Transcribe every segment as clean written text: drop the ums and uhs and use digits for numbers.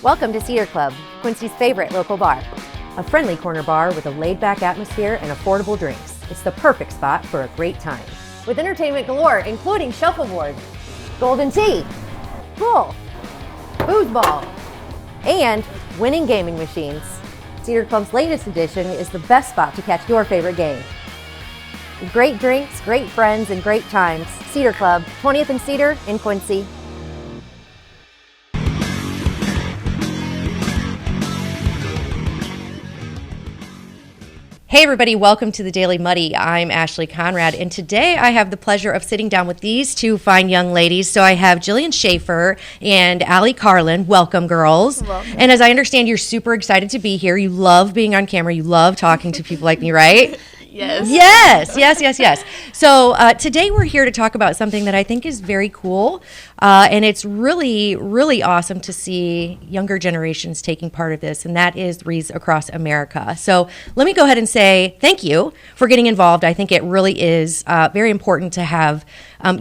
Welcome to Cedar Club, Quincy's favorite local bar. A friendly corner bar with a laid-back atmosphere and affordable drinks. It's the perfect spot for a great time. With entertainment galore, including shuffleboard, golden tee, pool, foosball, and winning gaming machines. Cedar Club's latest edition is the best spot to catch your favorite game. Great drinks, great friends, and great times. Cedar Club, 20th and Cedar in Quincy. Hey everybody, welcome to the Daily Muddy. I'm Ashley Conrad, and today I have the pleasure of sitting down with these two fine young ladies. So I have Jillian Schaefer and Allie Carlin. Welcome, girls. Welcome. And as I understand, you're super excited to be here. You love being on camera. You love talking to people like me, right? Yes. So today we're here to talk about something that I think is very cool, and it's really, really awesome to see younger generations taking part of this, and that is Wreaths Across America. So let me go ahead and say thank you for getting involved. I think it really is very important to have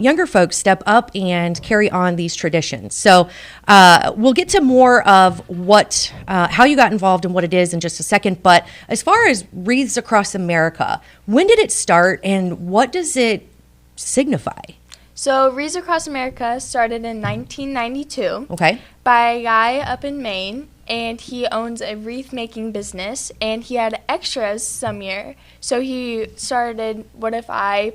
younger folks step up and carry on these traditions. So we'll get to more of how you got involved and what it is in just a second. But as far as Wreaths Across America, when did it start and what does it signify? So Wreaths Across America started in 1992 Okay. by a guy up in Maine, and he owns a wreath making business, and he had extras some year. So he started, what if I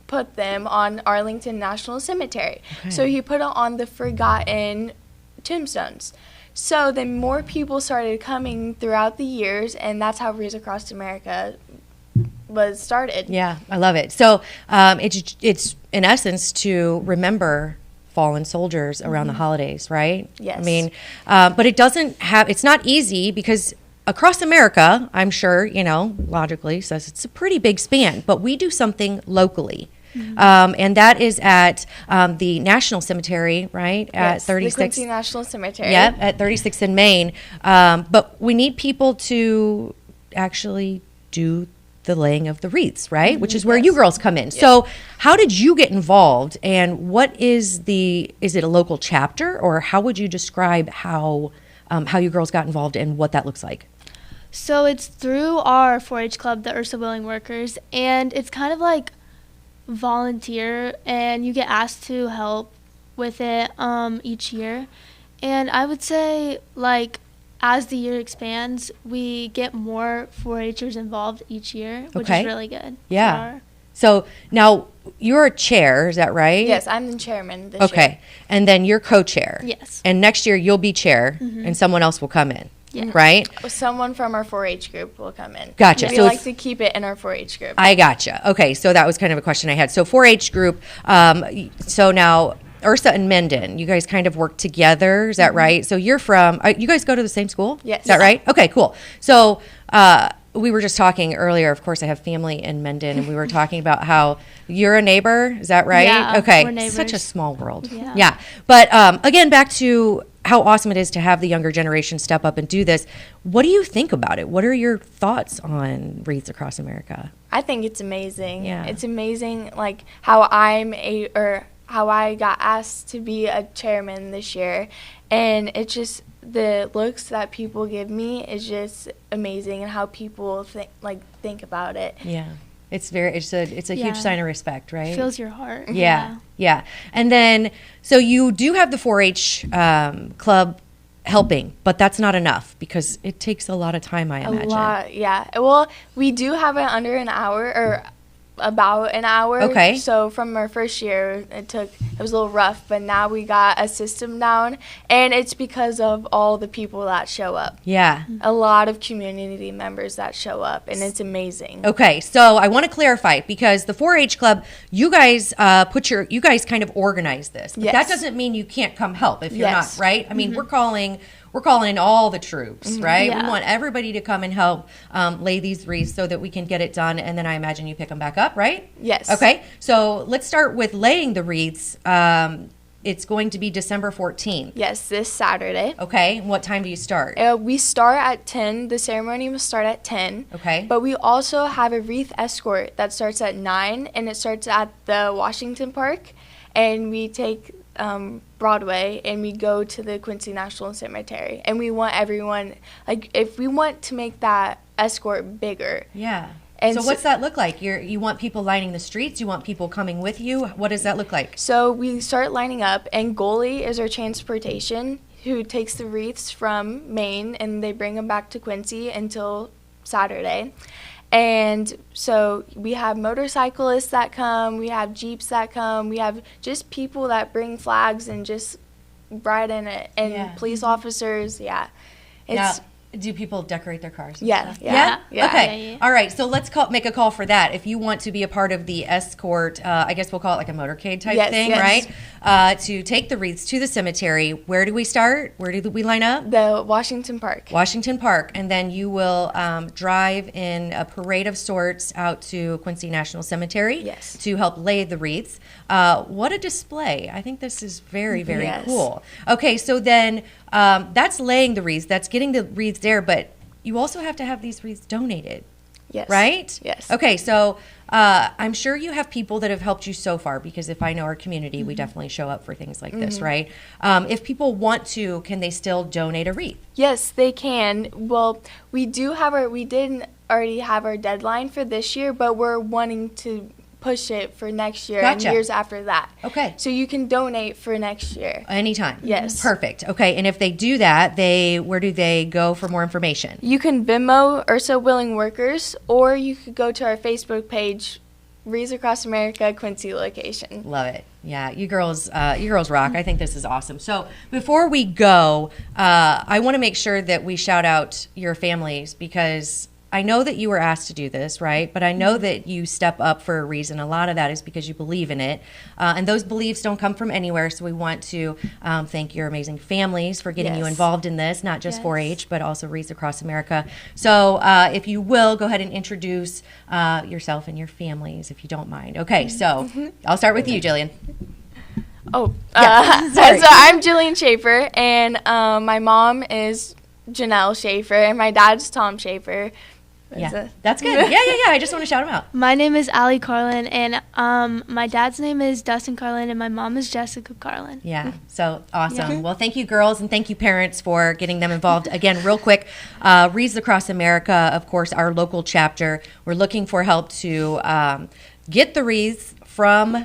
put them on Arlington National Cemetery? Okay. So he put it on the forgotten tombstones. So then more people started coming throughout the years, and that's how Wreaths Across America was started. Yeah, I love it. So it's in essence to remember fallen soldiers around the holidays, right? Yes. I mean, but it's not easy because across America, I'm sure, logically says it's a pretty big span, but we do something locally. And that is at the National Cemetery, right? Yes, At 36th. the Quincy National Cemetery. Yep, at 36th and Main. But we need people to actually do the laying of the wreaths, right? Which is where you girls come in. Yes. So how did you get involved, and what is it a local chapter, or how would you describe how you girls got involved and what that looks like? So it's through our 4-H club, the Ursa Willing Workers, and it's kind of like volunteer, and you get asked to help with it each year. And I would say, as the year expands, we get more 4-Hers involved each year, which is really good. Yeah. So now you're a chair, is that right? Yes, I'm the chairman this year. Okay. And then you're co-chair. Yes. And next year you'll be chair and someone else will come in. Yeah. Right? Someone from our 4-H group will come in. Gotcha. We So like to keep it in our 4-H group. I gotcha. Okay. So that was kind of a question I had. So 4-H group. So now Ursa and Mendon, you guys kind of work together. Is that right? So you're from, you guys go to the same school? Yes. Is that right? Okay, cool. So we were just talking earlier. Of course, I have family in Mendon, and we were talking about how you're a neighbor. Is that right? Yeah, okay. we're neighbors. Such a small world. Yeah. But again, back to how awesome it is to have the younger generation step up and do this. What do you think about it? What are your thoughts on Wreaths Across America? I think it's amazing. Yeah. It's amazing, how how I got asked to be a chairman this year, and it's just the looks that people give me is just amazing, and how people think about it. Yeah. It's a huge sign of respect, right? It fills your heart. Yeah. And then, so you do have the 4-H club helping, but that's not enough because it takes a lot of time, I imagine. A lot, yeah. Well, we do have it under an hour, or about an hour. Okay. So from our first year, it was a little rough, but now we got a system down, and it's because of all the people that show up. Yeah. A lot of community members that show up, and it's amazing. Okay, so I want to clarify because the 4-H club, you guys you guys kind of organize this, but Yes. that doesn't mean you can't come help if you're Yes. not, right? I mean, we're calling in all the troops, right? Yeah. We want everybody to come and help lay these wreaths so that we can get it done, and then I imagine you pick them back up, right? Yes. Okay, so let's start with laying the wreaths. It's going to be December 14th. Yes, this Saturday. Okay, what time do you start? We start at 10. The ceremony will start at 10. Okay. But we also have a wreath escort that starts at 9, and it starts at the Washington Park. And we take Broadway, and we go to the Quincy National Cemetery. And we want everyone, like, if we want to make that escort bigger. Yeah. And so what's that look like? You want people lining the streets? You want people coming with you? What does that look like? So we start lining up, and Goalie is our transportation who takes the wreaths from Maine, and they bring them back to Quincy until Saturday. And so we have motorcyclists that come, we have Jeeps that come, we have just people that bring flags and just ride in it, and police officers, Now, do people decorate their cars? Yeah. Okay. Yeah. All right. So let's make a call for that. If you want to be a part of the escort, I guess we'll call it like a motorcade type thing, right? To take the wreaths to the cemetery. Where do we start? Where do we line up? The Washington Park. Washington Park. And then you will drive in a parade of sorts out to Quincy National Cemetery to help lay the wreaths. What a display. I think this is very, very cool. Okay, so then that's laying the wreaths. That's getting the wreaths there, but you also have to have these wreaths donated. Yes. Right? Yes. Okay, so I'm sure you have people that have helped you so far, because if I know our community, we definitely show up for things like this, right? If people want to, can they still donate a wreath? Yes, they can. Well, we didn't already have our deadline for this year, but we're wanting to push it for next year and years after that. Okay. So you can donate for next year. Anytime. Yes. Perfect. Okay, and if they do that, where do they go for more information? You can Venmo Ursa Willing Workers, or you could go to our Facebook page, Wreaths Across America, Quincy location. Love it. Yeah, you girls rock. I think this is awesome. So before we go, I want to make sure that we shout out your families, because I know that you were asked to do this, right? But I know that you step up for a reason. A lot of that is because you believe in it. And those beliefs don't come from anywhere. So we want to thank your amazing families for getting you involved in this, not just 4-H, but also Wreaths Across America. So if you will, go ahead and introduce yourself and your families, if you don't mind. Okay, so I'll start with you, Jillian. So I'm Jillian Schaefer, and my mom is Janelle Schaefer, and my dad's Tom Schaefer. Yeah, that's good. Yeah. I just want to shout them out. My name is Allie Carlin, and my dad's name is Dustin Carlin, and my mom is Jessica Carlin. Yeah, so awesome. Yeah. Well, thank you, girls, and thank you, parents, for getting them involved. Again, real quick, Wreaths Across America, of course, our local chapter. We're looking for help to get the wreaths from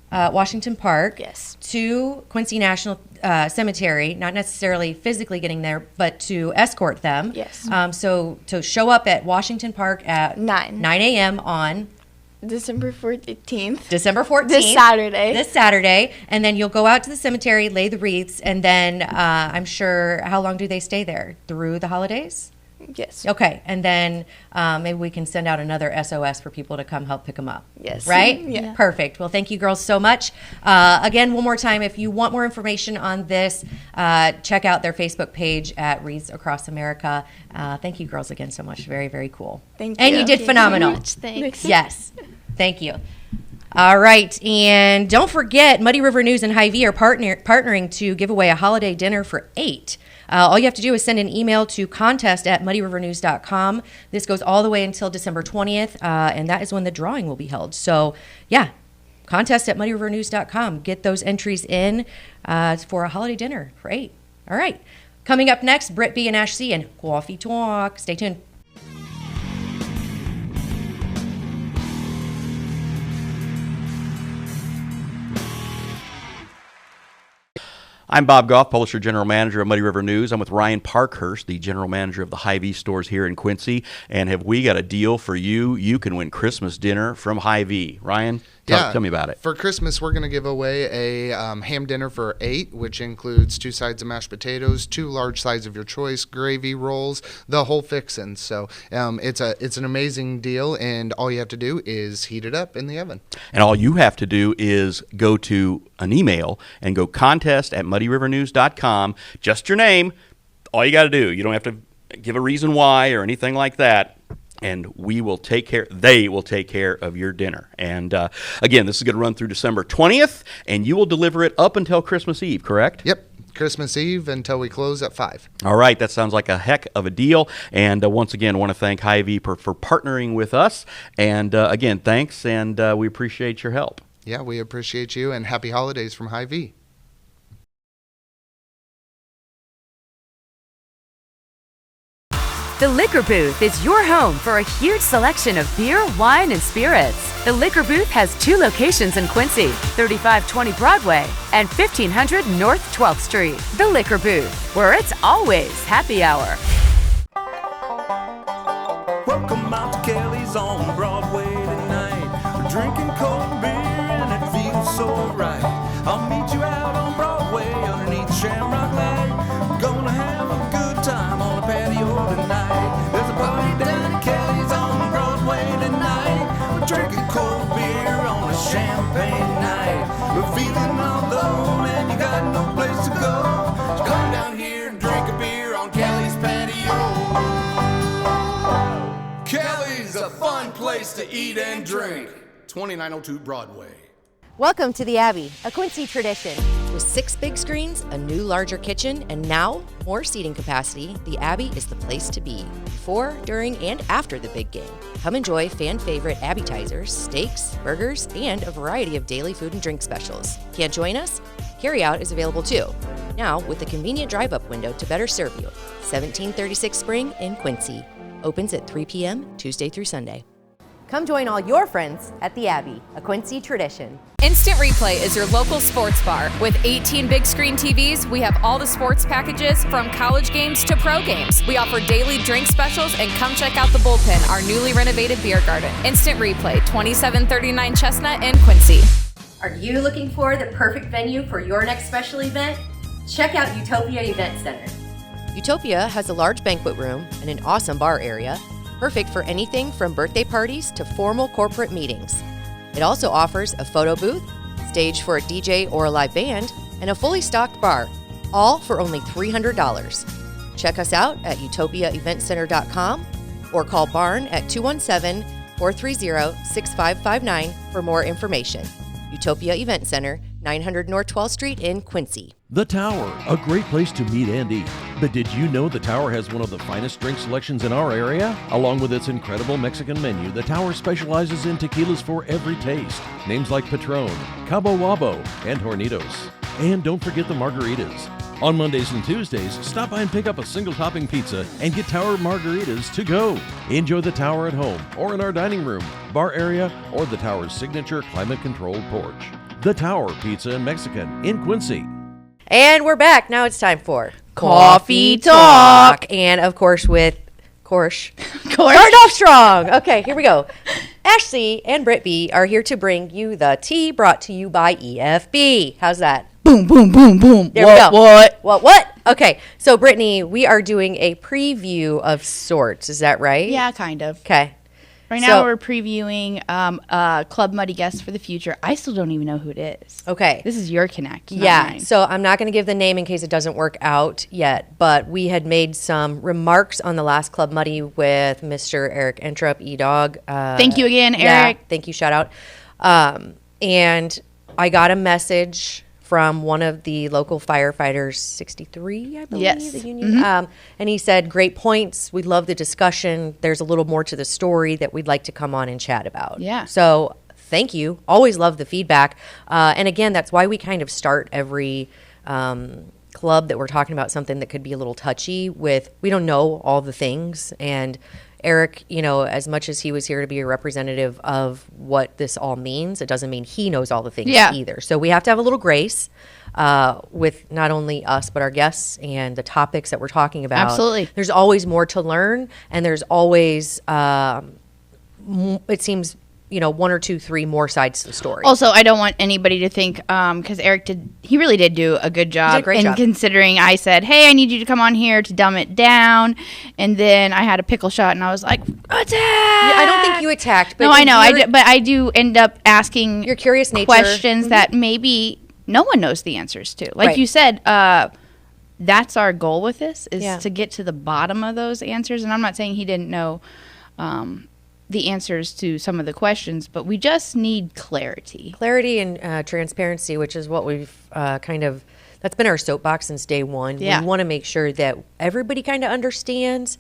Washington Park to Quincy National Cemetery, not necessarily physically getting there, but to escort them. Yes. So to show up at Washington Park at 9 a.m. on December 14th. December 14th. This Saturday. And then you'll go out to the cemetery, lay the wreaths, and then I'm sure, how long do they stay there? Through the holidays? Yes. Okay, and then maybe we can send out another SOS for people to come help pick them up. Yes. Right? Yeah. Perfect. Well, thank you, girls, so much. Again, one more time, if you want more information on this, check out their Facebook page at Wreaths Across America. Thank you, girls, again so much. Very, very cool. Thank you. And you did phenomenal. Thanks. Yes. Thank you. All right, and don't forget, Muddy River News and Hy-Vee are partnering to give away a holiday dinner for 8. All you have to do is send an email to contest@muddyrivernews.com. This goes all the way until December 20th, and that is when the drawing will be held. So, yeah, contest@muddyrivernews.com. Get those entries in for a holiday dinner for 8. All right. Coming up next, Britt B. and Ash C. and Coffee Talk. Stay tuned. I'm Bob Goff, Publisher General Manager of Muddy River News. I'm with Ryan Parkhurst, the General Manager of the Hy-Vee stores here in Quincy. And have we got a deal for you? You can win Christmas dinner from Hy-Vee. Ryan, tell me about it. For Christmas, we're going to give away a ham dinner for 8, which includes 2 sides of mashed potatoes, 2 large sides of your choice, gravy, rolls, the whole fixin'. So it's an amazing deal, and all you have to do is heat it up in the oven. And all you have to do is go to an email and go contest@muddyrivernews.com. Just your name. All you got to do. You don't have to give a reason why or anything like that. And they will take care of your dinner. And again, this is going to run through December 20th, and you will deliver it up until Christmas Eve, correct? Yep. Christmas Eve until we close at 5. All right, that sounds like a heck of a deal. And once again, I want to thank Hy-Vee for partnering with us. And again, thanks, and we appreciate your help. Yeah, we appreciate you, and happy holidays from Hy-Vee. The Liquor Booth is your home for a huge selection of beer, wine, and spirits. The Liquor Booth has 2 locations in Quincy, 3520 Broadway and 1500 North 12th Street. The Liquor Booth, where it's always happy hour. Welcome out to Kelly's on Broadway tonight. We're drinking cold beer and it feels so right. I'll meet you out on Broadway underneath Shamrock Light. We're gonna have a good time on the patio tonight. There's a party down at Kelly's on Broadway tonight. We're drinking cold beer on a champagne night. We're feeling all alone and you got no place to go. So come down here and drink a beer on Kelly's patio. Kelly's a fun place to eat and drink. 2902 Broadway. Welcome to the Abbey, a Quincy tradition. With 6 big screens, a new larger kitchen, and now more seating capacity, the Abbey is the place to be before, during, and after the big game. Come enjoy fan favorite appetizers, steaks, burgers, and a variety of daily food and drink specials. Can't join us? Carryout is available too. Now with a convenient drive-up window to better serve you. 1736 Spring in Quincy. Opens at 3 p.m. Tuesday through Sunday. Come join all your friends at the Abbey, a Quincy tradition. Instant Replay is your local sports bar. With 18 big screen TVs, we have all the sports packages from college games to pro games. We offer daily drink specials and come check out the Bullpen, our newly renovated beer garden. Instant Replay, 2739 Chestnut in Quincy. Are you looking for the perfect venue for your next special event? Check out Utopia Event Center. Utopia has a large banquet room and an awesome bar area, perfect for anything from birthday parties to formal corporate meetings. It also offers a photo booth, stage for a DJ or a live band, and a fully stocked bar, all for only $300. Check us out at utopiaeventcenter.com or call Barn at 217-430-6559 for more information. Utopia Event Center, 900 North 12th Street in Quincy. The Tower, a great place to meet and eat. But did you know the Tower has one of the finest drink selections in our area? Along with its incredible Mexican menu, the Tower specializes in tequilas for every taste. Names like Patron, Cabo Wabo, and Hornitos. And don't forget the margaritas. On Mondays and Tuesdays, stop by and pick up a single topping pizza and get Tower margaritas to go. Enjoy the Tower at home or in our dining room, bar area, or the Tower's signature climate-controlled porch. The Tower Pizza and Mexican in Quincy. And we're back. Now it's time for Coffee Talk. And of course with Korsh. Starting off strong. Okay, here we go. Ashley and Britt B are here to bring you the tea, brought to you by EFB. How's that? Boom, boom, boom, boom. There we go. What? Okay, so Brittany, we are doing a preview of sorts. Is that right? Yeah, kind of. Okay. Right now we're previewing Club Muddy Guest for the Future. I still don't even know who it is. Okay. This is your connect. Yeah. Mine. So I'm not going to give the name in case it doesn't work out yet, but we had made some remarks on the last Club Muddy with Mr. Eric Entrup, E-Dog. Thank you again, Eric. Yeah, thank you. Shout out. And I got a message from one of the local firefighters, 63, I believe, yes. the union. And he said, great points. We love the discussion. There's a little more to the story that we'd like to come on and chat about. Yeah. So thank you. Always love the feedback. And again, that's why we kind of start every club that we're talking about something that could be a little touchy with, we don't know all the things. And Eric, you know, as much as he was here to be a representative of what this all means, it doesn't mean he knows all the things either. So we have to have a little grace with not only us, but our guests and the topics that we're talking about. Absolutely. There's always more to learn, and there's always, it seems, you know, 1 or 2, 3 more sides to the story. Also, I don't want anybody to think, because Eric he really did do a good job. He did a great job. Considering I said, hey, I need you to come on here to dumb it down. And then I had a pickle shot and I was like, attack! Yeah, I don't think you attacked. But no, I know. But I do end up asking your curious nature questions that maybe no one knows the answers to. Like you said, that's our goal with this, is to get to the bottom of those answers. And I'm not saying he didn't know the answers to some of the questions, but we just need clarity. Clarity and transparency, which is what we've that's been our soapbox since day one. Yeah. We want to make sure that everybody kind of understands,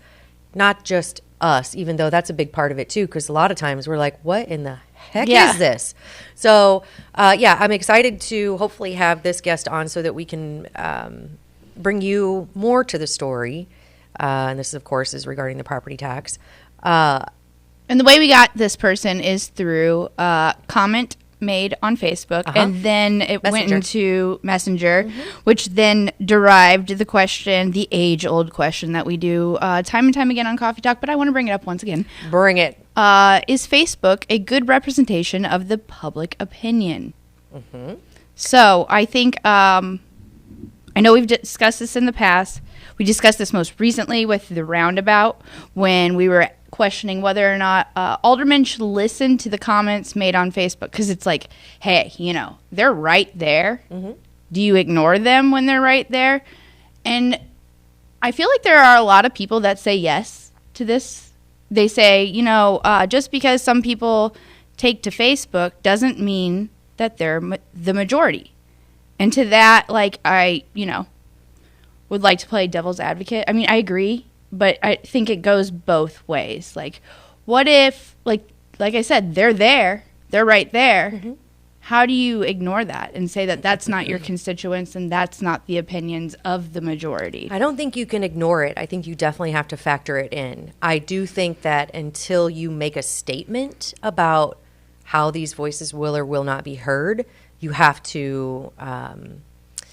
not just us, even though that's a big part of it too, because a lot of times we're like, what in the heck is this? So, I'm excited to hopefully have this guest on so that we can bring you more to the story. and this, of course, is regarding the property tax. And the way we got this person is through a comment made on Facebook, and then it went into Messenger, which then derived the question, the age-old question that we do time and time again on Coffee Talk, but I want to bring it up once again. Bring it. Is Facebook a good representation of the public opinion? So I think, I know we've discussed this in the past. We discussed this most recently with the roundabout when we were questioning whether or not aldermen should listen to the comments made on Facebook, because it's like, hey, they're right there. Do you ignore them when they're right there? And I feel like there are a lot of people that say yes to this. They say, just because some people take to Facebook doesn't mean that they're the majority. And to that, I would like to play devil's advocate. I mean, I agree, but I think it goes both ways. Like, what if, like I said, they're there, they're right there. How do you ignore that and say that that's not your constituents and that's not the opinions of the majority? I don't think you can ignore it. I think you definitely have to factor it in. I do think that until you make a statement about how these voices will or will not be heard, you have to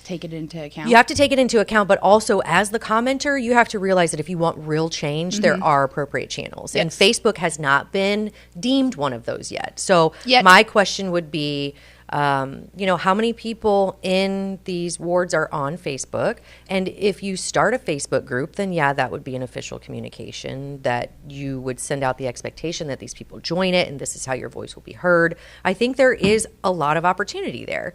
take it into account. You have to take it into account, but also as the commenter, you have to realize that if you want real change, there are appropriate channels. And Facebook has not been deemed one of those yet. So my question would be, how many people in these wards are on Facebook? And if you start a Facebook group, then that would be an official communication that you would send out the expectation that these people join it and this is how your voice will be heard. I think there is a lot of opportunity there.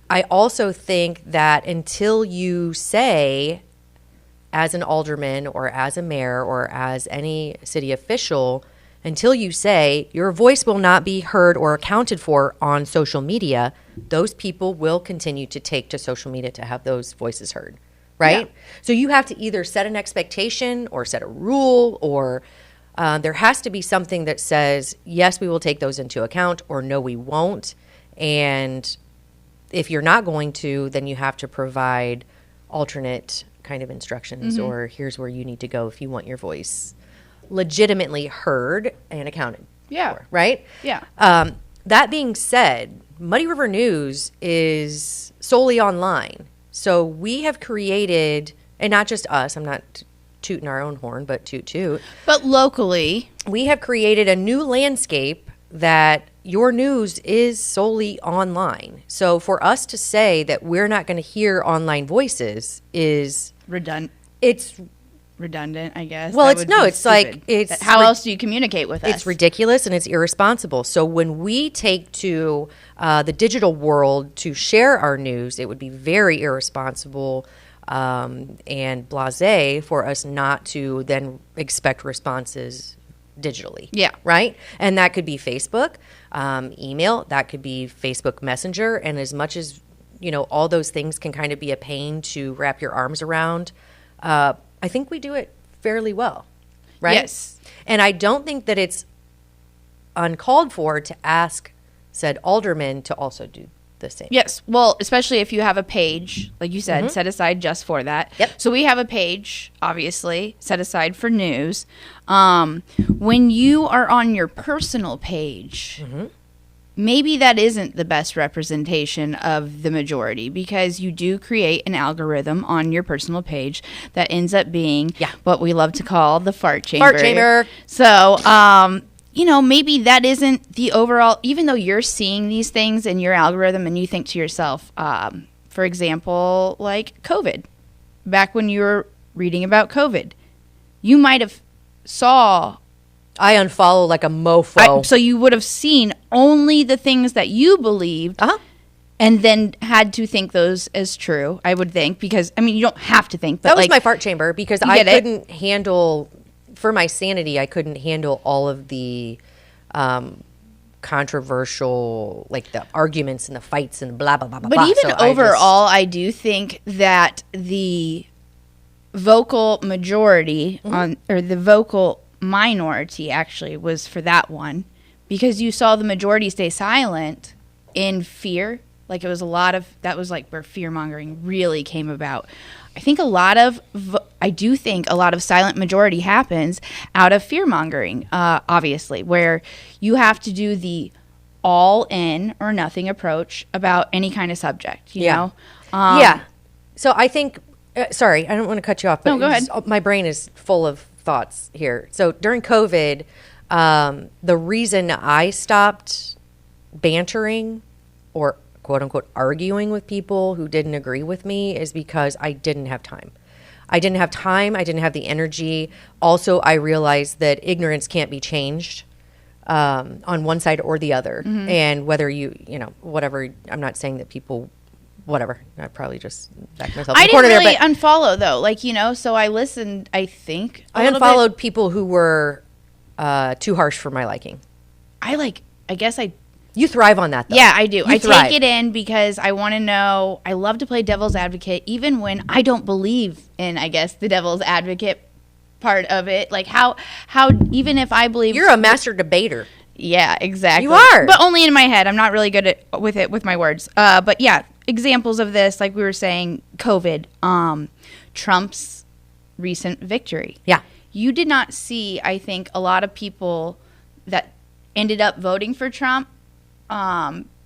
I also think that until you say, as an alderman or as a mayor or as any city official, until you say your voice will not be heard or accounted for on social media, those people will continue to take to social media to have those voices heard, right? So you have to either set an expectation or set a rule, or there has to be something that says, yes, we will take those into account, or no, we won't. And if you're not going to, then you have to provide alternate kind of instructions, or here's where you need to go if you want your voice legitimately heard and accounted for, right? That being said, Muddy River News is solely online. So we have created, and not just us, I'm not tooting our own horn, but toot. But locally, we have created a new landscape that your news is solely online. So for us to say that we're not going to hear online voices is redundant. It's redundant, I guess. Well, it's like how else do you communicate with us? It's ridiculous and it's irresponsible. So when we take to the digital world to share our news, it would be very irresponsible and blasé for us not to then expect responses digitally. Right? And that could be Facebook, email, that could be Facebook Messenger. And as much as, all those things can kind of be a pain to wrap your arms around, I think we do it fairly well, right? Yes. And I don't think that it's uncalled for to ask said alderman to also do the same. Yes. Well, especially if you have a page, like you said, set aside just for that. So we have a page, obviously, set aside for news. When you are on your personal page, maybe that isn't the best representation of the majority, because you do create an algorithm on your personal page that ends up being what we love to call the fart chamber. So, maybe that isn't the overall, even though you're seeing these things in your algorithm and you think to yourself, for example, like COVID, back when you were reading about COVID, you might have saw... I unfollow like a mofo. So you would have seen only the things that you believed and then had to think those as true, I would think, because, you don't have to think. But that was my fart chamber, because I couldn't handle, for my sanity, I couldn't handle all of the controversial, like the arguments and the fights and blah, blah, blah, blah. But even overall, I do think that the vocal majority or the vocal minority actually was for that one, because you saw the majority stay silent in fear. Like, it was a lot of, that was like where fear mongering really came about. I do think a lot of silent majority happens out of fear mongering, obviously, where you have to do the all in or nothing approach about any kind of subject, you know? Yeah. So I think, sorry, I don't want to cut you off, but no, go ahead. My brain is full of thoughts here. So during COVID, the reason I stopped bantering or quote unquote arguing with people who didn't agree with me is because I didn't have time. I didn't have time. I didn't have the energy. Also, I realized that ignorance can't be changed on one side or the other. Mm-hmm. And whether whatever, I'm not saying that people, whatever, I probably just backed myself in the corner there. I didn't really but unfollow, though. So I listened, I think. I unfollowed people who were too harsh for my liking. You thrive on that, though. Yeah, I do. I thrive. take it in because I want to know. I love to play devil's advocate, even when I don't believe in, I guess, the devil's advocate part of it. Like how even if I believe you're a master debater. Yeah, exactly. You are, but only in my head. I'm not really good with my words. But yeah, examples of this, like we were saying, COVID, Trump's recent victory. Yeah, you did not see. I think a lot of people that ended up voting for Trump.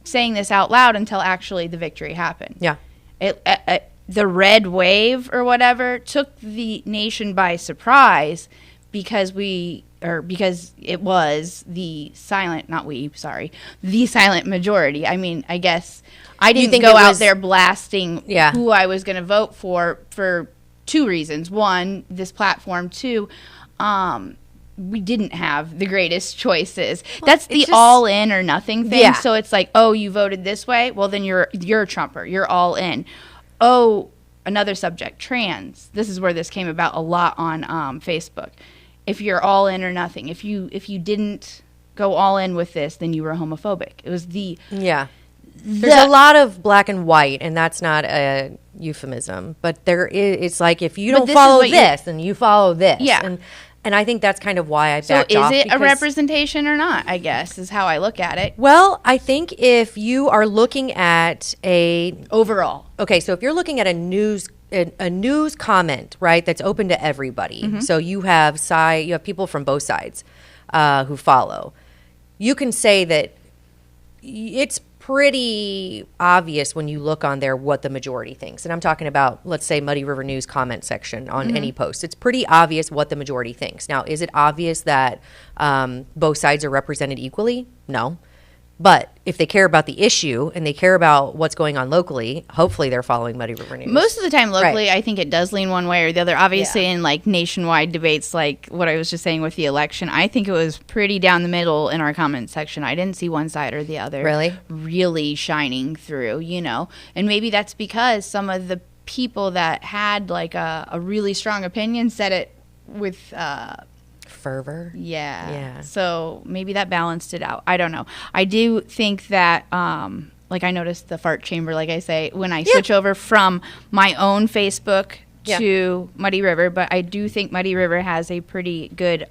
Saying this out loud until actually the victory happened. Yeah. The red wave or whatever took the nation by surprise because it was the silent majority. I mean, I guess I didn't go out there blasting who I was going to vote for two reasons. One, this platform. Two, we didn't have the greatest choices. That's the all in or nothing thing. Yeah. So it's like, oh, you voted this way? Well, then you're a Trumper. You're all in. Oh, another subject, trans. This is where this came about a lot on Facebook. If you're all in or nothing, if you didn't go all in with this, then you were homophobic. It was there's a lot of black and white, and that's not a euphemism. But there is. It's like if you don't follow this, then you follow this. Yeah. And I think that's kind of why I backed off. So is it a representation or not, I guess, is how I look at it. Well, I think if you are looking at overall. Okay, so if you're looking at a news comment, right, that's open to everybody. Mm-hmm. So you have people from both sides who follow. You can say that it's pretty obvious when you look on there what the majority thinks. And I'm talking about, let's say, Muddy River News comment section on any post. It's pretty obvious what the majority thinks. Now, is it obvious that both sides are represented equally? No. But if they care about the issue and they care about what's going on locally, hopefully they're following Muddy River News. Most of the time locally, right. I think it does lean one way or the other. Obviously, in like nationwide debates, like what I was just saying with the election, I think it was pretty down the middle in our comment section. I didn't see one side or the other really shining through, And maybe that's because some of the people that had like a really strong opinion said it with fervor. Yeah. So maybe that balanced it out. I don't know. I do think that, like I noticed the fart chamber, like I say, when I switch over from my own Facebook to Muddy River, but I do think Muddy River has a pretty good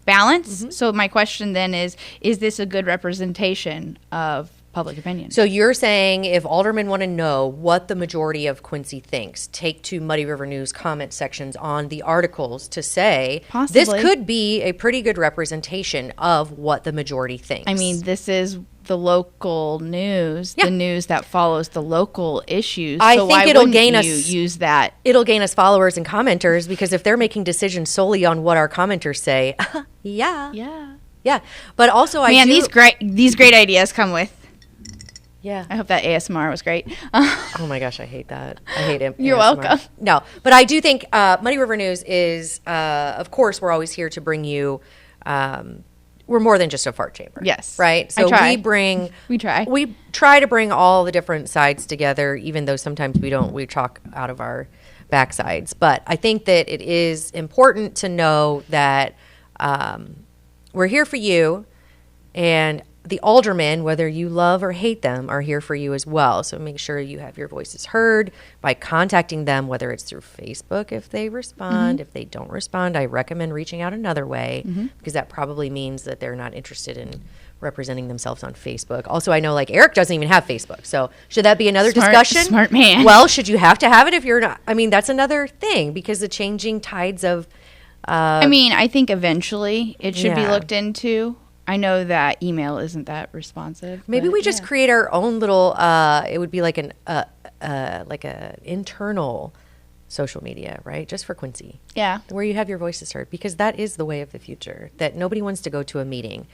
balance. Mm-hmm. So my question then is this a good representation of public opinion? So you're saying if aldermen want to know what the majority of Quincy thinks, take to Muddy River News comment sections on the articles to say this could be a pretty good representation of what the majority thinks. I mean, this is the local news, the news that follows the local issues. I think it'll gain us use that. It'll gain us followers and commenters because if they're making decisions solely on what our commenters say, yeah. But also, these great ideas come with. Yeah. I hope that ASMR was great. Oh my gosh, I hate that. I hate it. You're welcome. No, but I do think Muddy River News is, of course, we're always here to bring you, we're more than just a fart chamber. Yes. Right? So we try. We try to bring all the different sides together, even though sometimes we talk out of our backsides. But I think that it is important to know that we're here for you. And the aldermen, whether you love or hate them, are here for you as well. So make sure you have your voices heard by contacting them, whether it's through Facebook if they respond. If they don't respond, I recommend reaching out another way, because that probably means that they're not interested in representing themselves on Facebook. Also, I know like Eric doesn't even have Facebook. So should that be another discussion? Smart man. Well, should you have to have it if you're not? I mean, that's another thing, because the changing tides of... I mean, I think eventually it should be Yeah. looked into. I know that email isn't that responsive. Maybe but we just yeah. create our own little. It would be like a internal social media, right? Just for Quincy, Yeah. where you have your voices heard, because that is the way of the future. That nobody wants to go to a meeting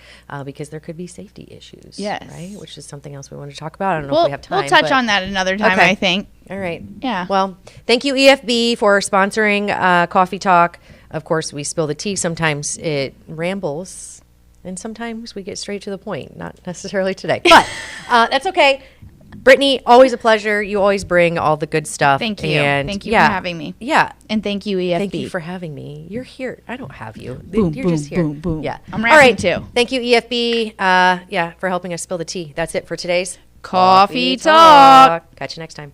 because there could be safety issues. Yes. Right. Which is something else we want to talk about. I don't know if we have time. We'll touch but- on that another time, Okay. I think. All right. Yeah. Well, thank you, EFB, for sponsoring Coffee Talk. Of course, we spill the tea. Sometimes it rambles, and sometimes we get straight to the point. Not necessarily today, but that's okay. Brittany, always a pleasure. You always bring all the good stuff. Thank you. And Thank you for having me. Yeah. And thank you, EFB. Thank you for having me. You're here. I don't have you. Boom, You're boom, just here. boom, boom. Yeah. I'm all rapping right. too. Thank you, EFB. For helping us spill the tea. That's it for today's Coffee Talk. Catch you next time.